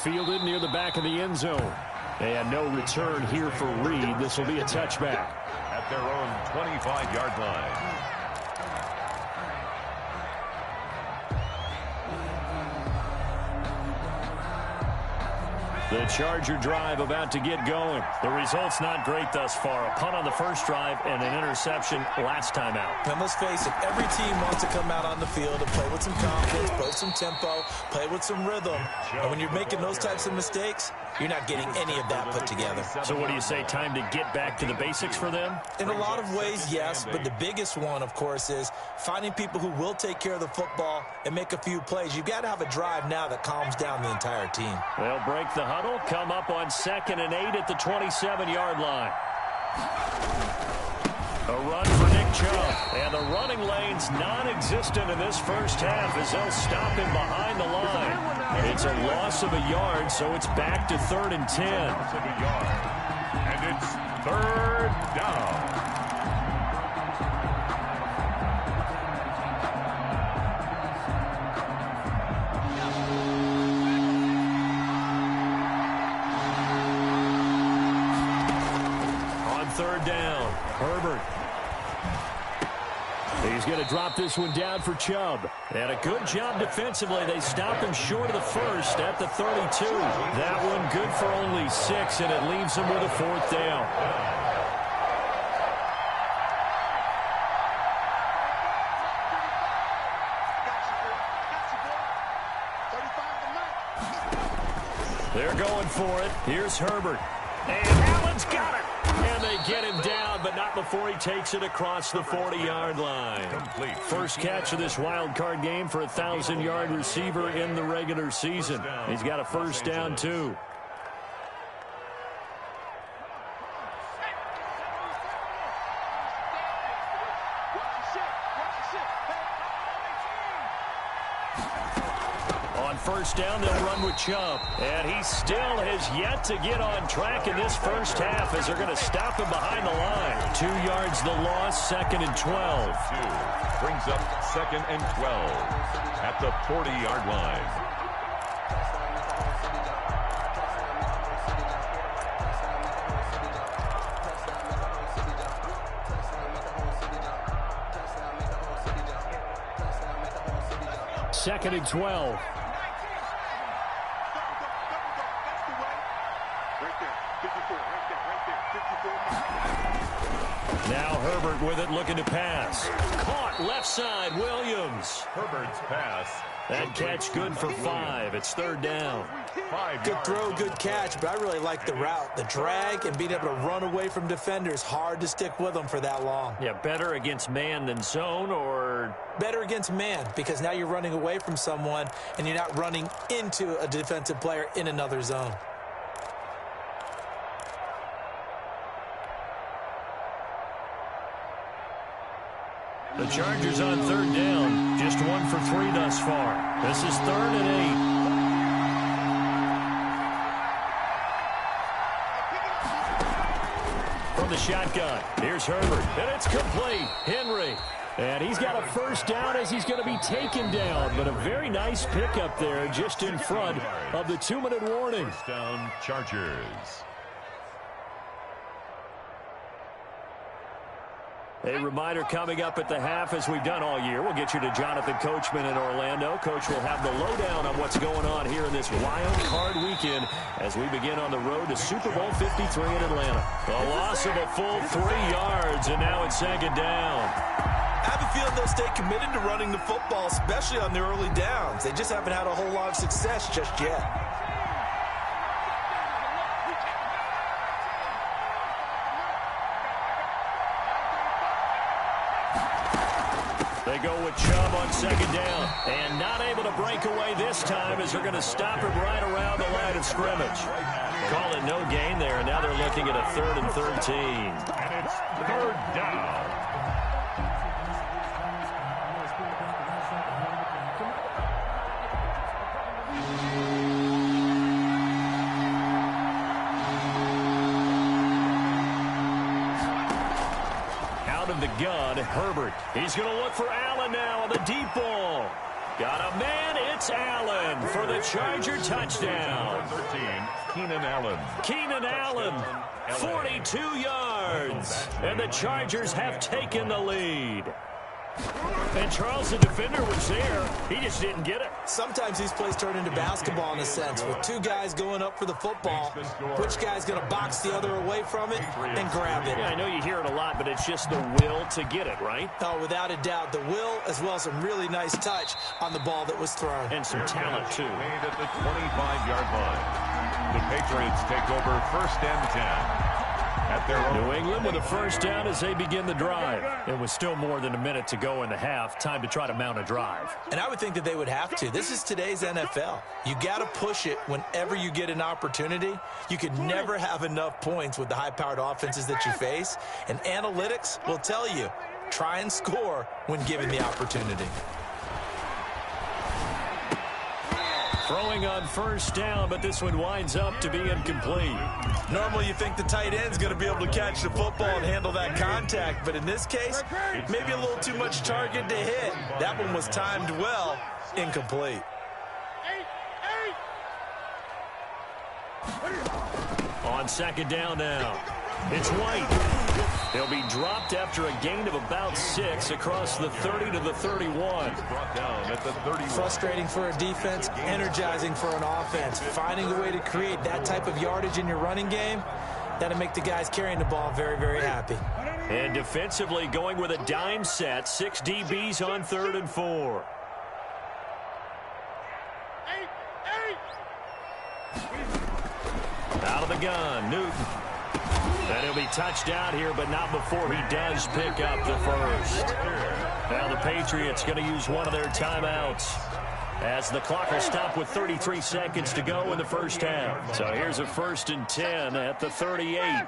Fielded near the back of the end zone. And no return here for Reed. This will be a touchback. At their own 25-yard line. The Charger drive about to get going. The result's not great thus far. A punt on the first drive and an interception last time out. And let's face it, every team wants to come out on the field and play with some confidence, play with some tempo, play with some rhythm. And when you're making those types of mistakes, you're not getting any of that put together. So what do you say, time to get back to the basics for them? In a lot of ways, yes, but the biggest one, of course, is finding people who will take care of the football and make a few plays. You've got to have a drive now that calms down the entire team. They'll break the huddle, come up on 2nd and 8 at the 27-yard line. A run for Nick Chubb, and the running lane's non-existent in this first half as they'll stop him behind the line. It's a loss of a yard, so it's back to 3rd and 10. And it's 3rd down. On 3rd down, Herbert. He's going to drop this one down for Chubb. And a good job defensively. They stop him short of the first at the 32. That one good for only 6, and it leaves him with a 4th down. They're going for it. Here's Herbert. And Allen's got it. And they get him down, but not before he takes it across the 40-yard line. Complete. First catch of this wild card game for a 1,000-yard receiver in the regular season. He's got a first down, too. First down, they'll run with Chubb. And he still has yet to get on track in this first half as they're going to stop him behind the line. 2 yards the loss, 2nd and 12. Brings up 2nd and 12 at the 40-yard line. Second and 12. Now Herbert with it, looking to pass. Caught left side, Williams. Herbert's pass. That catch good for 5. It's 3rd down. Good throw, good catch, but I really like the route. The drag and being able to run away from defenders. Hard to stick with them for that long. Yeah, better against man than zone, or? Better against man, because now you're running away from someone and you're not running into a defensive player in another zone. The Chargers on 3rd down. Just 1 for 3 thus far. This is 3rd and 8. From the shotgun, here's Herbert, and it's complete. Henry. And he's got a first down as he's going to be taken down. But a very nice pickup there just in front of the 2-minute warning. First down, Chargers. A reminder coming up at the half, as we've done all year. We'll get you to Jonathan Coachman in Orlando. Coach will have the lowdown on what's going on here in this wild card weekend as we begin on the road to Super Bowl 53 in Atlanta. A loss of a full 3 yards, and now it's 2nd down. I have a feeling they'll stay committed to running the football, especially on the early downs. They just haven't had a whole lot of success just yet. They go with Chubb on 2nd down. And not able to break away this time as they're going to stop him right around the line of scrimmage. Call it no gain there, and now they're looking at a 3rd and 13. And it's 3rd down. Out of the gun, Herbert. He's going to look for Allen now on the deep ball. Got a man, it's Allen for the Charger touchdown. 13, Keenan Allen. Keenan Allen, 42 yards. And the Chargers have taken the lead. And Charles, the defender, was there. He just didn't get it. Sometimes these plays turn into basketball in a sense, with two guys going up for the football. Which guy's going to box the other away from it and grab it? Yeah, I know you hear it a lot, but it's just the will to get it, right? Oh, without a doubt, the will as well as some really nice touch on the ball that was thrown. And some talent, too. Made at the 25-yard line. The Patriots take over 1st and 10. At their own. New England with a first down as they begin the drive. It was still more than a minute to go in the half. Time to try to mount a drive. And I would think that they would have to. This is today's NFL. You got to push it whenever you get an opportunity. You could never have enough points with the high-powered offenses that you face. And analytics will tell you, try and score when given the opportunity. Throwing on first down, but this one winds up to be incomplete. Normally you think the tight end's going to be able to catch the football and handle that contact, but in this case, maybe a little too much target to hit. That one was timed well, incomplete. On second down now, it's White. He'll be dropped after a gain of about 6 across the 30 to the 31. Brought down at the 31. Frustrating for a defense, energizing for an offense. Finding a way to create that type of yardage in your running game, that'll make the guys carrying the ball very, very happy. And defensively going with a dime set, 6 DBs on 3rd and 4. Out of the gun, Newton. And he'll be touched out here, but not before he does pick up the first. Now the Patriots going to use one of their timeouts as the clock will stop with 33 seconds to go in the first half. So here's a 1st and 10 at the 38.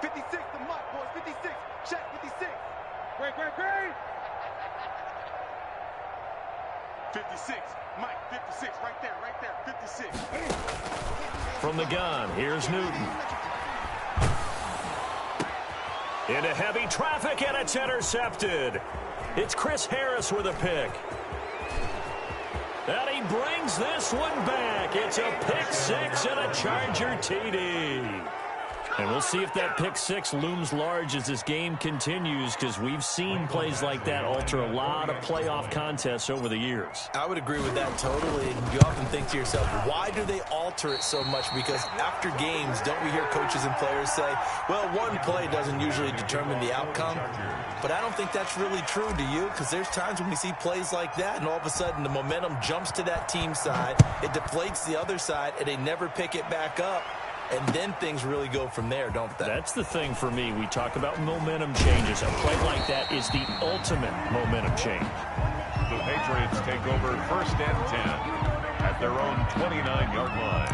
56, the mutt, boys, 56. Check, 56. Great. 56, Mike, 56, right there, 56. From the gun, here's Newton. Into heavy traffic, and it's intercepted. It's Chris Harris with a pick. And he brings this one back. It's a pick 6 and a Charger TD. And we'll see if that pick 6 looms large as this game continues, because we've seen plays like that alter a lot of playoff contests over the years. I would agree with that totally. And you often think to yourself, why do they alter it so much? Because after games, don't we hear coaches and players say, well, one play doesn't usually determine the outcome? But I don't think that's really true, do you? Because there's times when we see plays like that, and all of a sudden the momentum jumps to that team side, it deflates the other side, and they never pick it back up. And then things really go from there, don't they? That's the thing for me. We talk about momentum changes. A play like that is the ultimate momentum change. The Patriots take over 1st and 10 at their own 29-yard line.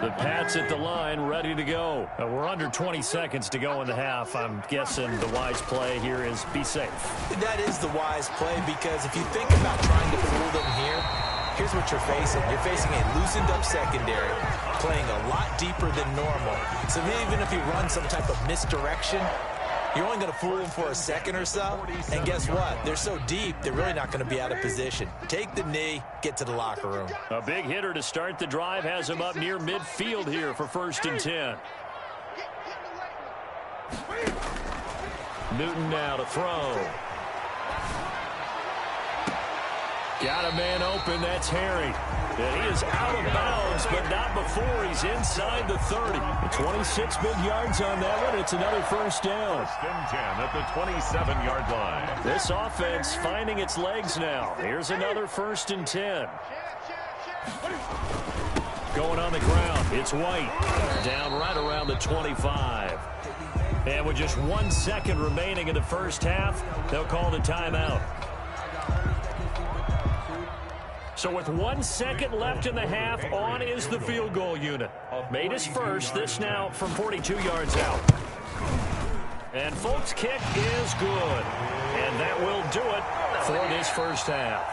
The Pats at the line, ready to go. We're under 20 seconds to go in the half. I'm guessing the wise play here is be safe. That is the wise play, because if you think about trying to fool them here, here's what you're facing. You're facing a loosened-up secondary, playing a lot deeper than normal. So even if you run some type of misdirection, you're only going to fool them for a second or so. And guess what? They're so deep, they're really not going to be out of position. Take the knee, get to the locker room. A big hitter to start the drive has him up near midfield here for 1st and 10. Newton now to throw. Got a man open, that's Harry. And he is out of bounds, but not before he's inside the 30. 26 big yards on that one. It's another 1st down. 1st and 10 at the 27-yard line. This offense finding its legs now. Here's another 1st and 10. Going on the ground, it's White. Down right around the 25. And with just 1 second remaining in the first half, they'll call the timeout. So with 1 second left in the half, on is the field goal unit. Made his first, this now from 42 yards out. And Folk's kick is good. And that will do it for this first half.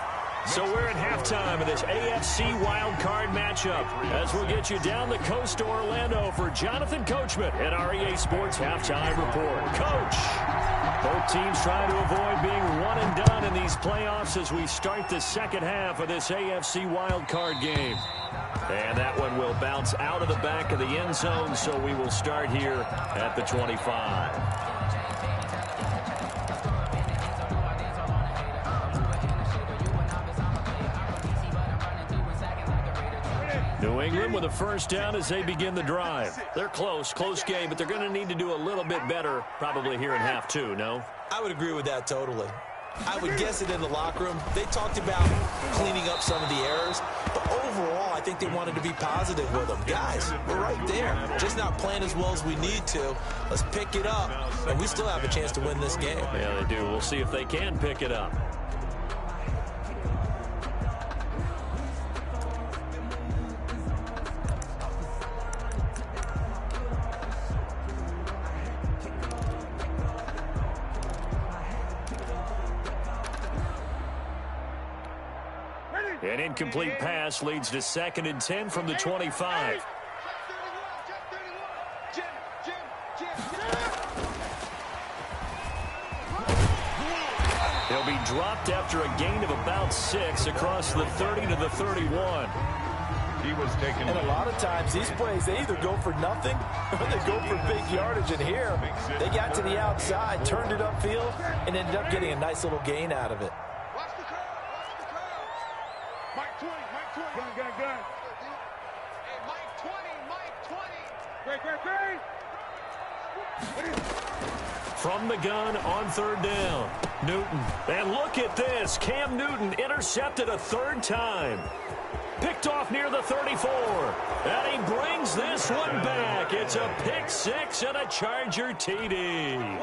So we're at halftime of this AFC Wild Card matchup as we'll get you down the coast to Orlando for Jonathan Coachman at our EA Sports Halftime Report. Coach, both teams trying to avoid being one and done in these playoffs as we start the second half of this AFC Wild Card game. And that one will bounce out of the back of the end zone, so we will start here at the 25. New England with a first down as they begin the drive. They're close game, but they're going to need to do a little bit better probably here in half two, no? I would agree with that totally. I would guess it in the locker room. They talked about cleaning up some of the errors, but overall, I think they wanted to be positive with them. Guys, we're right there. Just not playing as well as we need to. Let's pick it up, and we still have a chance to win this game. Yeah, they do. We'll see if they can pick it up. An incomplete pass leads to 2nd and 10 from the 25. He'll be dropped after a gain of about 6 across the 30 to the 31. He was taken. And a lot of times these plays, they either go for nothing or they go for big yardage. And here, they got to the outside, turned it upfield, and ended up getting a nice little gain out of it. From the gun on 3rd down, Newton. And look at this. Cam Newton intercepted a 3rd time. Picked off near the 34. And he brings this one back. It's a pick 6 and a Charger TD.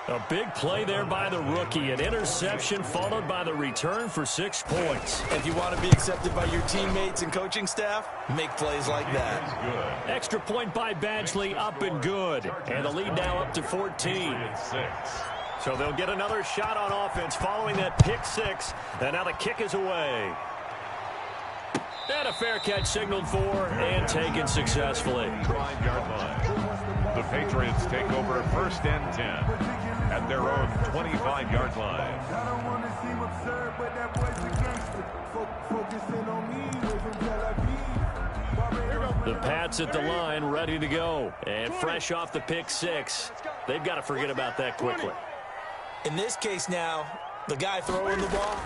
A big play there by the rookie. An interception followed by the return for 6 points. If you want to be accepted by your teammates and coaching staff, make plays like that. Extra point by Badgley, up and good. And the lead now up to 14. So they'll get another shot on offense following that pick 6. And now the kick is away. And a fair catch signaled for and taken successfully. 5-yard line. The Patriots take over 1st and 10 at their own 25-yard line. The Pats at the line, ready to go. And fresh off the pick 6. They've got to forget about that quickly. In this case now, the guy throwing the ball,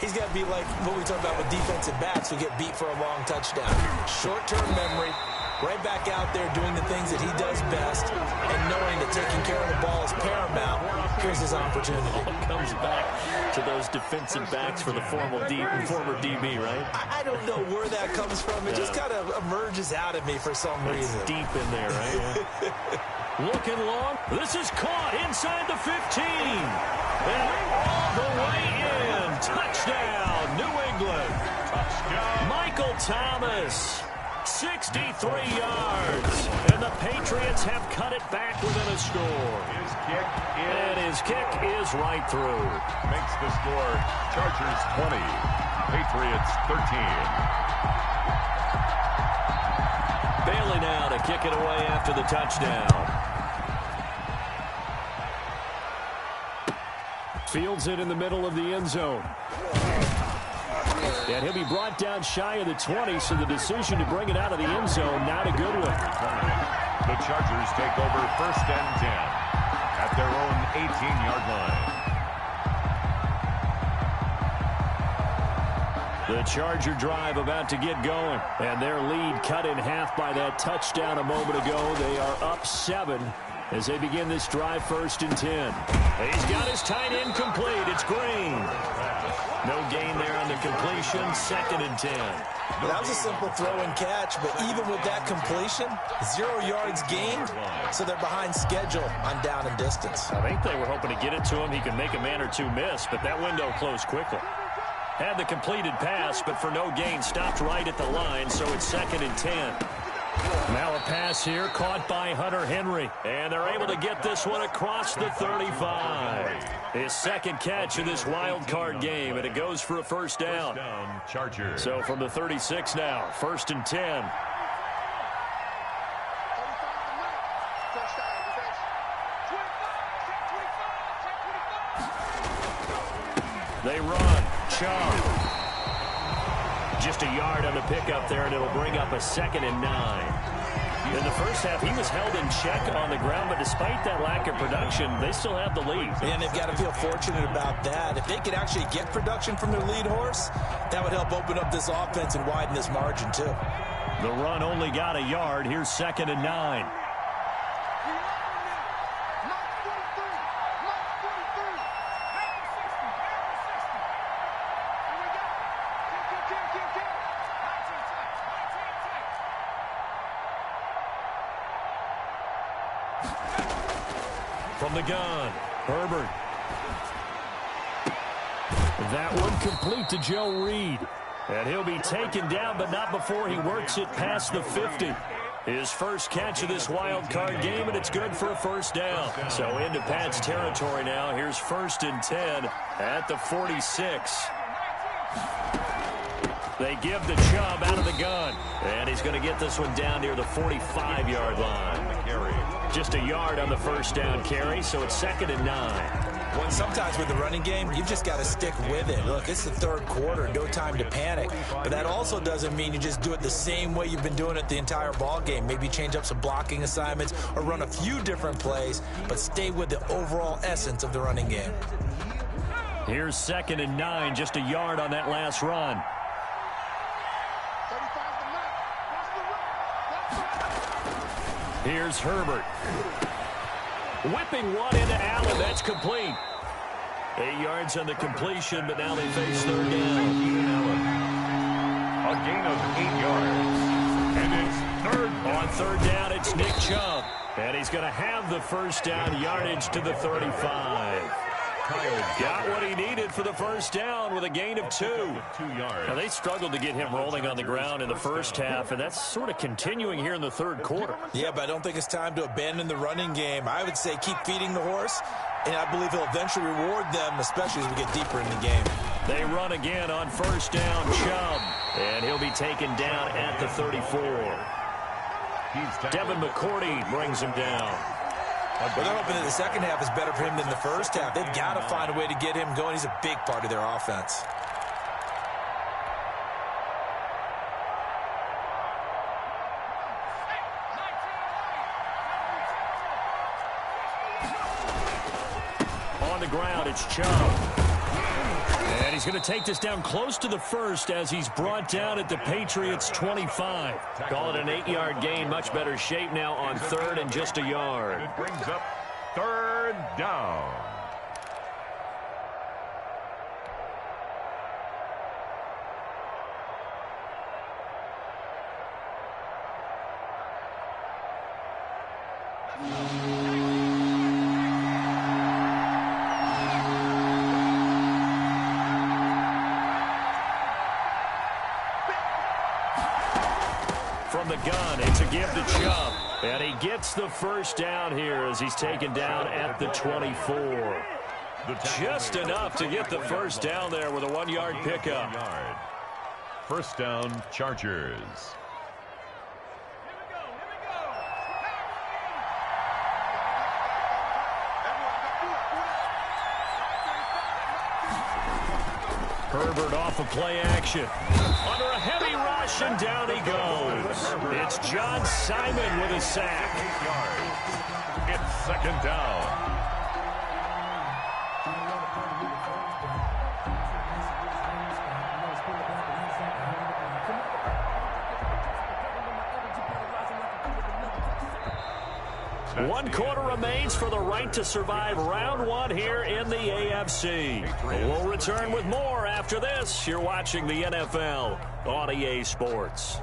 he's got to be like what we talk about with defensive backs who get beat for a long touchdown. Short-term memory, right back out there doing the things that he does best, and knowing that taking care of the ball is paramount. Here's his opportunity. Comes back to those defensive backs for the former DB, right? I don't know where that comes from. It just kind of emerges out of me for some reason. It's deep in there, right? Yeah. Looking long. This is caught inside the 15. And all the way in. Touchdown, New England. Touchdown. Michael Thomas. 63 yards. And the Patriots have cut it back within a score. His kick is right through. Makes the score Chargers 20, Patriots 13. Bailey now to kick it away after the touchdown. Fields it in the middle of the end zone. And he'll be brought down shy of the 20, so the decision to bring it out of the end zone, not a good one. The Chargers take over 1st and 10 at their own 18-yard line. The Charger drive about to get going, and their lead cut in half by that touchdown a moment ago. They are up 7 as they begin this drive 1st and 10. He's got his tight end complete. It's Green. No gain there on the completion. 2nd and 10. That was a simple throw and catch, but even with that completion, 0 yards gained, so they're behind schedule on down and distance. I think they were hoping to get it to him. He could make a man or two miss, but that window closed quickly. Had the completed pass, but for no gain, stopped right at the line, so it's 2nd and 10. Now a pass here caught by Hunter Henry. And they're able to get this one across the 35. His second catch in this wild card game, and it goes for a first down. Chargers. So from the 36 now, 1st and 10. They run. Chubb. Just a yard on the pickup there, and it'll bring up a 2nd and 9. In the first half, he was held in check on the ground, but despite that lack of production, they still have the lead. And they've got to feel fortunate about that. If they could actually get production from their lead horse, that would help open up this offense and widen this margin, too. The run only got a yard. Here's 2nd and 9. From the gun, Herbert. That one complete to Joe Reed. And he'll be taken down, but not before he works it past the 50. His first catch of this wild card game, and it's good for a first down. So into Pat's territory now. Here's 1st and 10 at the 46. They give the Chubb out of the gun. And he's going to get this one down near the 45-yard line. Just a yard on the first down carry, so it's 2nd and 9. Well, sometimes with the running game, you've just got to stick with it. Look, it's the 3rd quarter, no time to panic. But that also doesn't mean you just do it the same way you've been doing it the entire ball game. Maybe change up some blocking assignments or run a few different plays, but stay with the overall essence of the running game. Here's 2nd and 9, just a yard on that last run. Here's Herbert. Whipping one into Allen. That's complete. 8 yards on the completion, but now they face 3rd down. A gain of 8 yards. And it's 3rd. On 3rd down, it's Nick Chubb. And he's going to have the first down yardage to the 35. Got what he needed for the first down with a gain of 2. 2 yards. Now, they struggled to get him rolling on the ground in the first half, and that's sort of continuing here in the 3rd quarter. Yeah, but I don't think it's time to abandon the running game. I would say keep feeding the horse, and I believe he'll eventually reward them, especially as we get deeper in the game. They run again on 1st down, Chubb, and he'll be taken down at the 34. Devin McCourty brings him down. Well, they're hoping that the second half is better for him than the first half. They've got to find a way to get him going. He's a big part of their offense. On the ground, it's Chubb. And he's going to take this down close to the 1st as he's brought down at the Patriots' 25. Call it an 8-yard gain. Much better shape now on 3rd and just a yard. It brings up 3rd down. From the gun, it's a give to Chubb. And he gets the first down here as he's taken down at the 24. Just enough to get the first down there with a 1-yard pickup. First down, Chargers. Herbert off of play action. Under a heavy rush, and down he goes. It's John Simon with a sack. It's 2nd down. One quarter remains for the right to survive round 1 here in the AFC. We'll return with more after this. You're watching the NFL on EA Sports.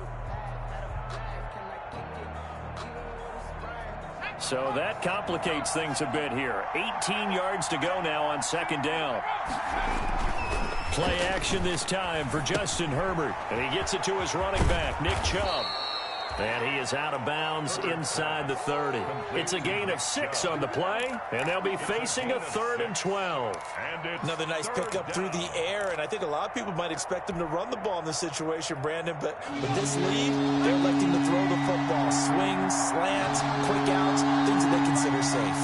So that complicates things a bit here. 18 yards to go now on 2nd down. Play action this time for Justin Herbert. And he gets it to his running back, Nick Chubb. And he is out of bounds inside the 30. It's a gain of 6 on the play, and they'll be facing a 3rd and 12. Another nice pickup through the air, and I think a lot of people might expect them to run the ball in this situation, Brandon, but with this lead, they're electing to throw the football. Swings, slants, quick outs, things that they consider safe.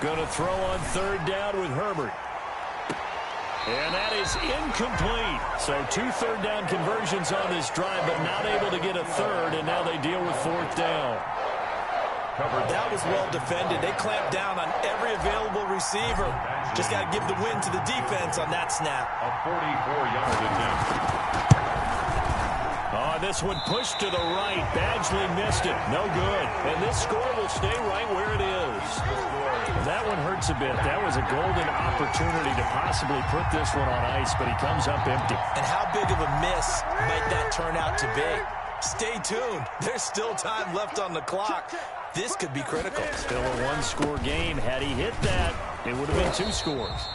Going to throw on 3rd down with Herbert. And that is incomplete. So 2 third-down conversions on this drive, but not able to get a 3rd, and now they deal with 4th down. That was well defended. They clamped down on every available receiver. Just got to give the win to the defense on that snap. A 44-yard attempt. Oh, this one pushed to the right. Badgley missed it. No good. And this score will stay right where it is. That one hurts a bit. That was a golden opportunity to possibly put this one on ice, but he comes up empty. And how big of a miss might that turn out to be? Stay tuned. There's still time left on the clock. This could be critical. Still a 1-score game. Had he hit that, it would have been 2 scores.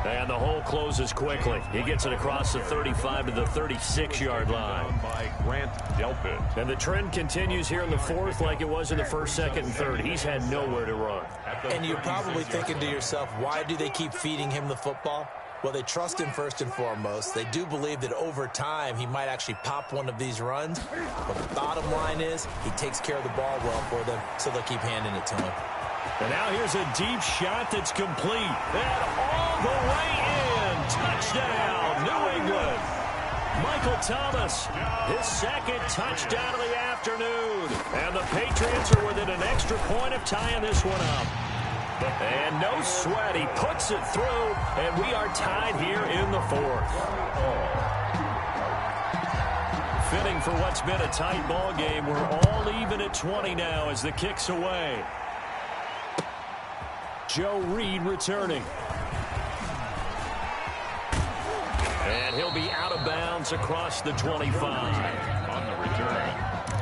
And the hole closes quickly. He gets it across the 35 to the 36-yard line. By Grant Delpit. And the trend continues here in the 4th like it was in the 1st, 2nd, and 3rd. He's had nowhere to run. And you're probably thinking to yourself, why do they keep feeding him the football? Well, they trust him first and foremost. They do believe that over time he might actually pop one of these runs. But the bottom line is he takes care of the ball well for them, so they'll keep handing it to him. And now here's a deep shot that's complete. And all the way in. Touchdown, New England. Michael Thomas, his 2nd touchdown of the afternoon. And the Patriots are within an extra point of tying this one up. And no sweat. He puts it through, and we are tied here in the 4th. Fitting for what's been a tight ball game. We're all even at 20 now as the kick's away. Joe Reed returning. And he'll be out of bounds across the 25. On the return,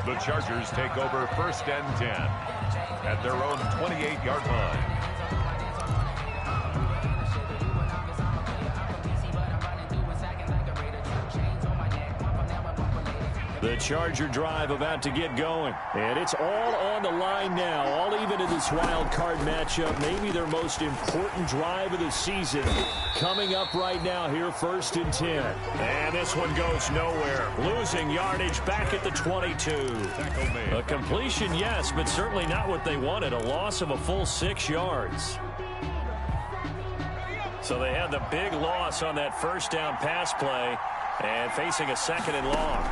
the Chargers take over 1st and 10 at their own 28-yard line. The Charger drive about to get going. And it's all on the line now. All even in this wild card matchup. Maybe their most important drive of the season. Coming up right now here, 1st and 10. And this one goes nowhere. Losing yardage back at the 22. A completion, yes, but certainly not what they wanted. A loss of a full 6 yards. So they had the big loss on that 1st down pass play. And facing a 2nd and long.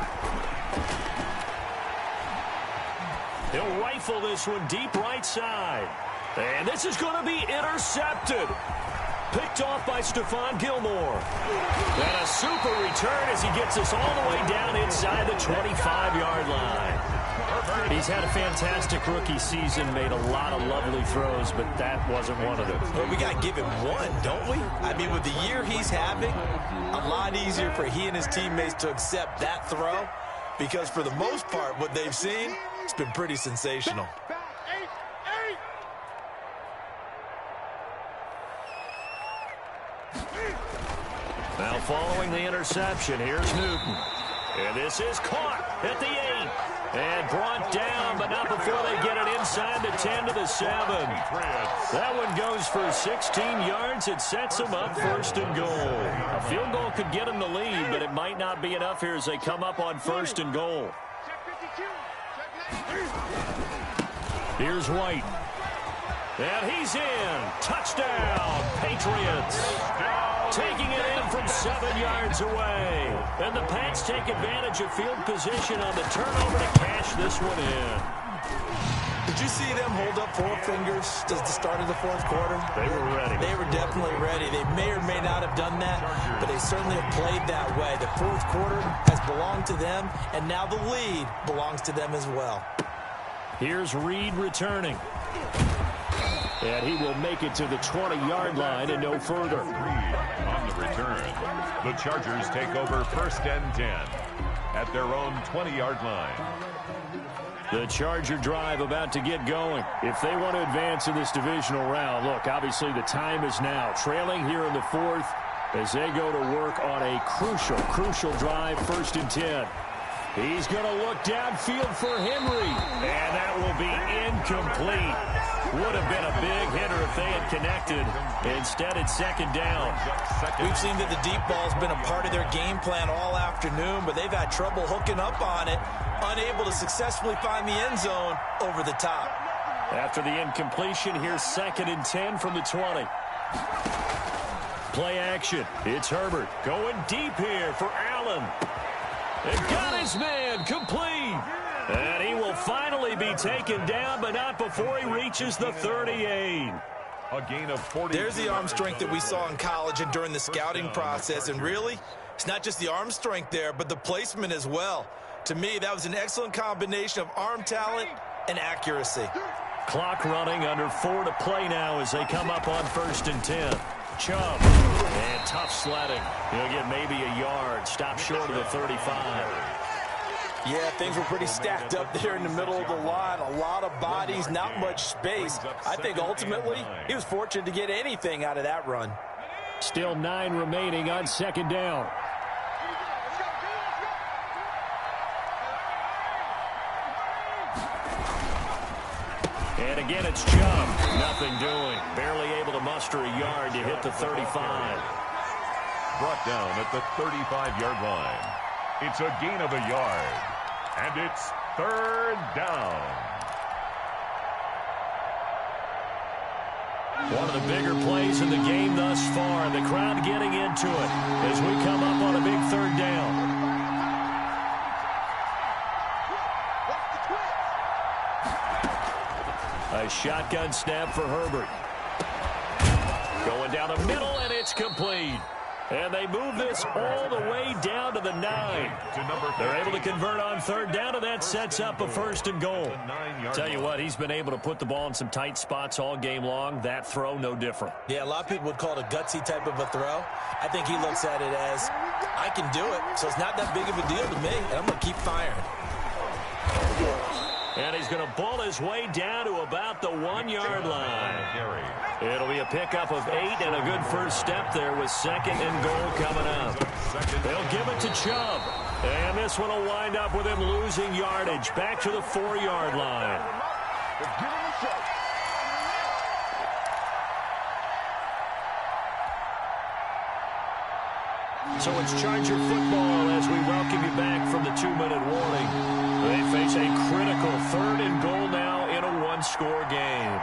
He'll rifle this one deep right side. And this is going to be intercepted. Picked off by Stephon Gilmore. And a super return as he gets us all the way down inside the 25-yard line. He's had a fantastic rookie season, made a lot of lovely throws, but that wasn't one of them. Well, we got to give him one, don't we? I mean, with the year he's having, a lot easier for he and his teammates to accept that throw because for the most part, what they've seen, it's been pretty sensational. Now following the interception, here's Newton. And this is caught at the 8. And brought down, but not before they get it inside the 10 to the 7. That one goes for 16 yards. It sets them up 1st and goal. A field goal could get them the lead, but it might not be enough here as they come up on 1st and goal. Here's White. And he's in. Touchdown, Patriots. Taking it in from 7 yards away. And the Pats take advantage of field position on the turnover to cash this one in. Did you see them hold up 4 fingers at the start of the 4th quarter? They were ready. They were definitely ready. They may or may not have done that, but they certainly have played that way. The 4th quarter has belonged to them, and now the lead belongs to them as well. Here's Reed returning. And he will make it to the 20-yard line and no further. On the return, the Chargers take over 1st and 10 at their own 20-yard line. The Charger drive about to get going. If they want to advance in this divisional round, look, obviously the time is now. Trailing here in the 4th, as they go to work on a crucial drive, 1st and 10. He's going to look downfield for Henry, and that will be incomplete. Would have been a big hitter if they had connected. Instead, it's 2nd down. We've seen that the deep ball's been a part of their game plan all afternoon, but they've had trouble hooking up on it, unable to successfully find the end zone over the top. After the incompletion, here's 2nd and 10 from the 20. Play action. It's Herbert going deep here for Allen. And got his man complete. And he will finally be taken down, but not before he reaches the 38. A gain of 40. There's the arm strength that we saw in college and during the scouting process. And really, it's not just the arm strength there, but the placement as well. To me, that was an excellent combination of arm talent and accuracy. Clock running, under 4 to play now as they come up on 1st and 10. Chubb, and tough sledding. He'll get maybe a yard, stop short of the 35. Yeah, things were pretty stacked up there in the middle of the line. A lot of bodies, not much space. I think ultimately he was fortunate to get anything out of that run. Still 9 remaining on 2nd down. And again, it's Chubb. Nothing doing. Barely able to muster a yard to hit the 35. Brought down at the 35-yard line. It's a gain of a yard. And it's 3rd down. One of the bigger plays in the game thus far. The crowd getting into it as we come up on a big 3rd down. A shotgun snap for Herbert. Going down the middle, and it's complete. And they move this all the way down to the 9. They're able to convert on 3rd down, and that sets up a 1st and goal. Tell you what, he's been able to put the ball in some tight spots all game long. That throw, no different. Yeah, a lot of people would call it a gutsy type of a throw. I think he looks at it as, I can do it, so it's not that big of a deal to me, and I'm going to keep firing. And he's going to bull his way down to about the 1-yard line. It'll be a pickup of 8 and a good first step there with 2nd and goal coming up. They'll give it to Chubb. And this one will wind up with him losing yardage back to the 4-yard line. So it's Charger football as we welcome you back from the 2-minute warning. They face a critical 3rd and goal now in a 1-score game.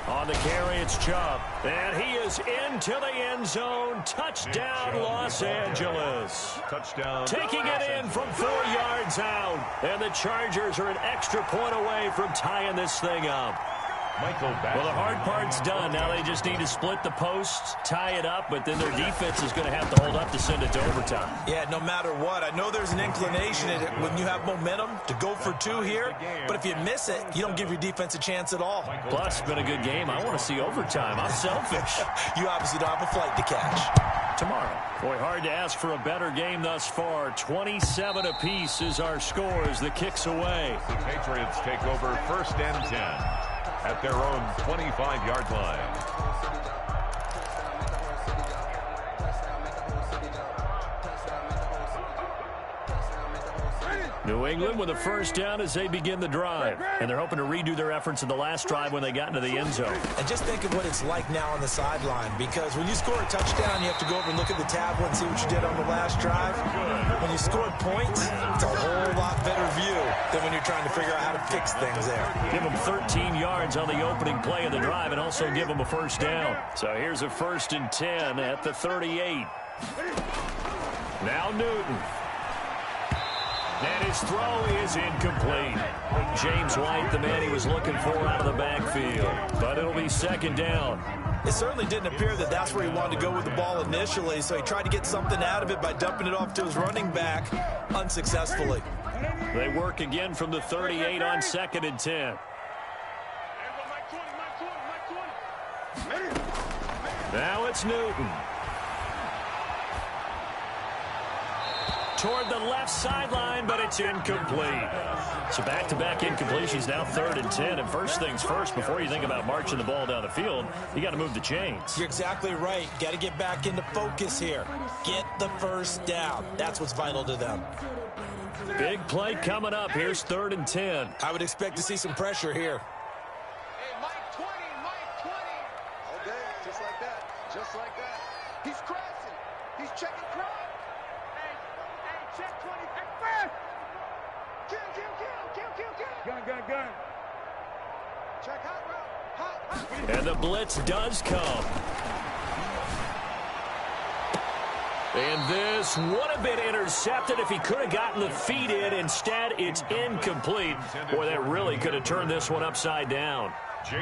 On the carry, it's Chubb. And he is into the end zone. Touchdown, Los Angeles. Touchdown. Taking it in from 4 yards out. And the Chargers are an extra point away from tying this thing up. Well, the hard part's done. Now they just need to split the posts, tie it up, but then their defense is going to have to hold up to send it to overtime. Yeah, no matter what. I know there's an inclination in it when you have momentum to go for 2 here, but if you miss it, you don't give your defense a chance at all. Plus, it's been a good game. I want to see overtime. I'm selfish. You obviously don't have a flight to catch. Tomorrow. Boy, hard to ask for a better game thus far. 27 apiece is our score as the kick's away. The Patriots take over 1st and 10 at their own 25-yard line. New England with a 1st down as they begin the drive. And they're hoping to redo their efforts in the last drive when they got into the end zone. And just think of what it's like now on the sideline, because when you score a touchdown, you have to go over and look at the tablet and see what you did on the last drive. When you scored points, it's a whole lot better view than when you're trying to figure out how to fix things there. Give them 13 yards on the opening play of the drive and also give them a 1st down. So here's a 1st and 10 at the 38. Now Newton. And his throw is incomplete. James White, the man he was looking for out of the backfield. But it'll be 2nd down. It certainly didn't appear that that's where he wanted to go with the ball initially, so he tried to get something out of it by dumping it off to his running back unsuccessfully. They work again from the 38 on 2nd and 10. Now it's Newton. toward the left sideline, but it's incomplete. So back-to-back incompletions, now 3rd and 10. And first things first, before you think about marching the ball down the field, you got to move the chains. You're exactly right. Got to get back into focus here. Get the first down. That's what's vital to them. Big play coming up. Here's 3rd and 10. I would expect to see some pressure here. Hey, Mike 20, Mike 20. Okay, just like that. Just like that. He's crashing. He's checking crowd. Hey, check 20. Hey, fast. Kill. Gun. Check hot route. Hot. And the blitz does come. And this would have been intercepted if he could have gotten the feet in. Instead, it's incomplete. Boy, that really could have turned this one upside down.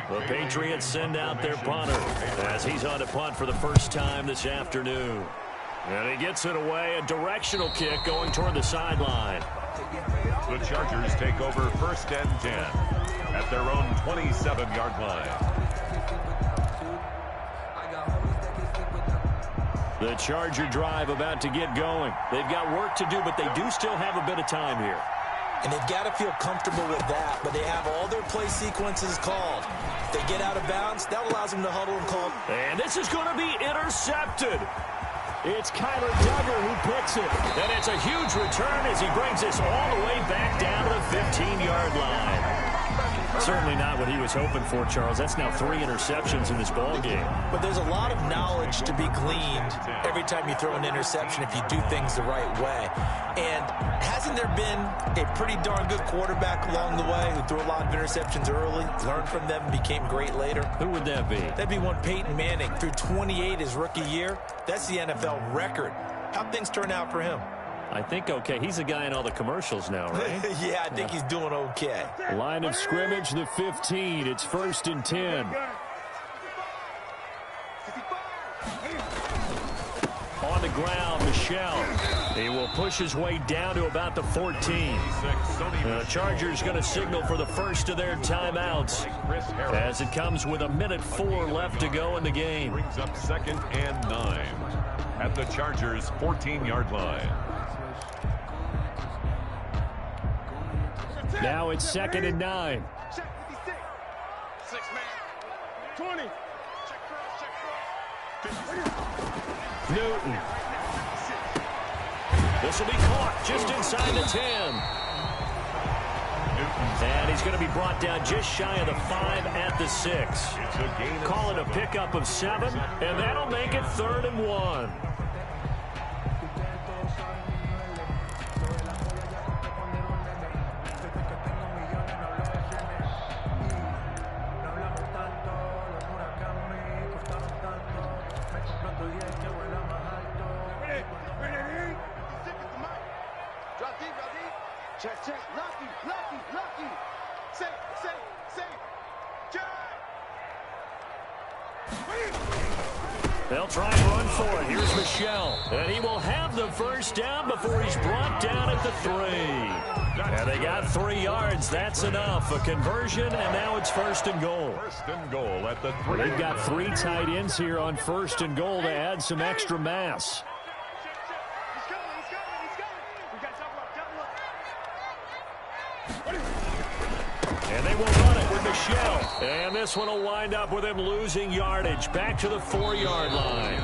The Patriots send out their punter as he's on to punt for the first time this afternoon. And he gets it away, a directional kick going toward the sideline. The Chargers take over 1st and 10 at their own 27-yard line. The Charger drive about to get going. They've got work to do, but they do still have a bit of time here. And they've got to feel comfortable with that, but they have all their play sequences called. If they get out of bounds, that allows them to huddle and call. And this is going to be intercepted. It's Kyler Duggar who picks it. And it's a huge return as he brings this all the way back down to the 15-yard line. Certainly not what he was hoping for, Charles. That's now 3 interceptions in this ball game. But there's a lot of knowledge to be gleaned every time you throw an interception if you do things the right way. And hasn't there been a pretty darn good quarterback along the way who threw a lot of interceptions early, learned from them, and became great later? Who would that be? That'd be one Peyton Manning. Threw 28 his rookie year. That's the NFL record. How'd things turn out for him? I think okay. He's a guy in all the commercials now, right? Yeah, I think he's doing okay. Line of scrimmage, the 15. It's 1st and 10. On the ground, Michelle. He will push his way down to about the 14. The Chargers going to signal for the first of their timeouts as it comes with 1:04 left to go in the game. Brings up 2nd and 9 at the Chargers' 14-yard line. Now it's 2nd and 9. Check 56. 6 man. 20. Check cross. Newton. This will be caught just inside the 10. And he's going to be brought down just shy of the 5 at the 6. Call it a pickup of 7, and that'll make it 3rd and 1. Check. Lucky. Safe. They'll try and run for it. Here's Michelle. And he will have the first down before he's brought down at the 3. And they got 3 yards. That's enough. A conversion, and now it's 1st and goal. 1st and goal at the 3. They've got 3 tight ends here on 1st and goal to add some extra mass. And they will run it with Michelle. And this one will wind up with him losing yardage. Back to the 4-yard line.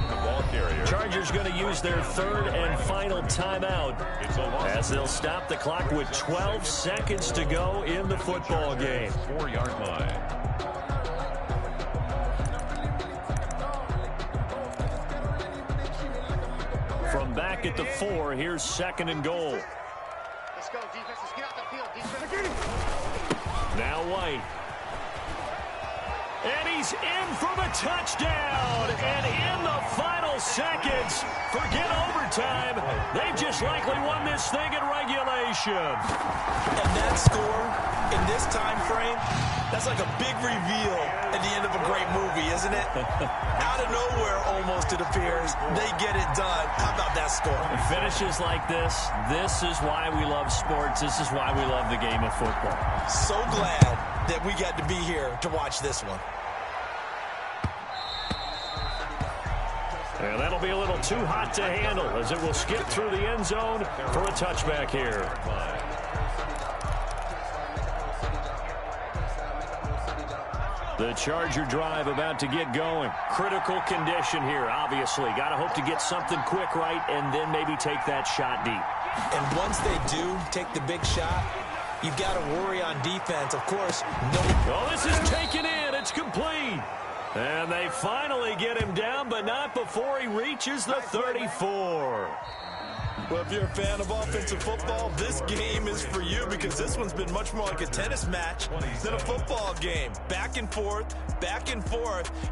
Chargers going to use their 3rd and final timeout as they'll stop the clock with 12 seconds to go in the football game. 4-yard line. From back at the 4, here's 2nd and goal. Let's go, defense. Let's get out the field, defense. Now White. And he's in for the touchdown. And in the final seconds, forget overtime. They've just likely won this thing in regulation. And that score in this time frame, that's like a big reveal at the end of a great movie, isn't it? Out of nowhere, almost, it appears. They get it done. How about that score? Finishes like this is why we love sports. This is why we love the game of football. So glad that we got to be here to watch this one. And that'll be a little too hot to handle as it will skip through the end zone for a touchback here. The Charger drive about to get going. Critical condition here, obviously. Got to hope to get something quick right and then maybe take that shot deep. And once they do take the big shot, you've got to worry on defense. Of course, no. Oh, this is taken in. It's complete. And they finally get him down, but not before he reaches the 34. Well, if you're a fan of offensive football, this game is for you because this one's been much more like a tennis match than a football game. Back and forth,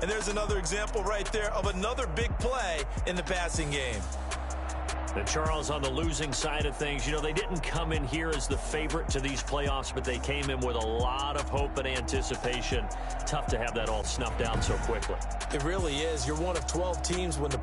and there's another example right there of another big play in the passing game. And Charles, on the losing side of things, you know, they didn't come in here as the favorite to these playoffs, but they came in with a lot of hope and anticipation. Tough to have that all snuffed out so quickly. It really is. You're one of 12 teams when the